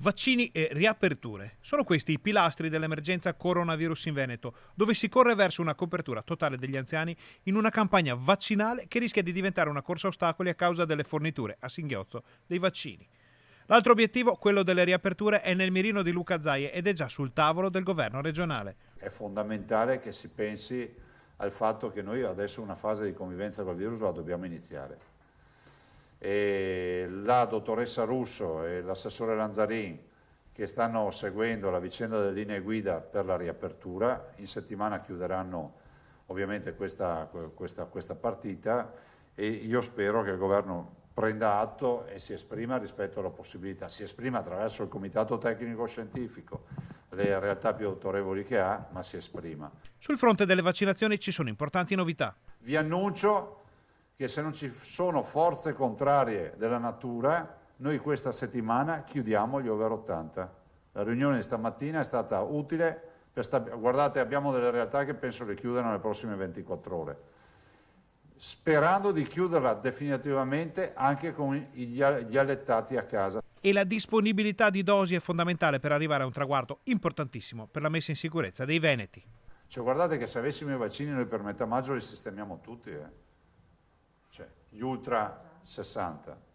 Vaccini e riaperture. Sono questi i pilastri dell'emergenza coronavirus in Veneto, dove si corre verso una copertura totale degli anziani in una campagna vaccinale che rischia di diventare una corsa a ostacoli a causa delle forniture a singhiozzo dei vaccini. L'altro obiettivo, quello delle riaperture, è nel mirino di Luca Zaie ed è già sul tavolo del governo regionale. È fondamentale che si pensi al fatto che noi adesso una fase di convivenza col virus la dobbiamo iniziare. E la dottoressa Russo e l'assessore Lanzarin, che stanno seguendo la vicenda delle linee guida per la riapertura, in settimana chiuderanno ovviamente questa partita e io spero che il governo prenda atto e si esprima rispetto alla possibilità, si esprima attraverso il comitato tecnico scientifico, le realtà più autorevoli che ha, ma si esprima. Sul fronte delle vaccinazioni ci sono importanti novità. Vi annuncio che se non ci sono forze contrarie della natura, noi questa settimana chiudiamo gli over 80. La riunione di stamattina è stata utile, guardate, abbiamo delle realtà che penso che chiudano nelle prossime 24 ore, sperando di chiuderla definitivamente anche con gli allettati a casa. E la disponibilità di dosi è fondamentale per arrivare a un traguardo importantissimo per la messa in sicurezza dei veneti. Cioè, guardate che se avessimo i vaccini noi per metà maggio li sistemiamo tutti, cioè, gli ultra 60.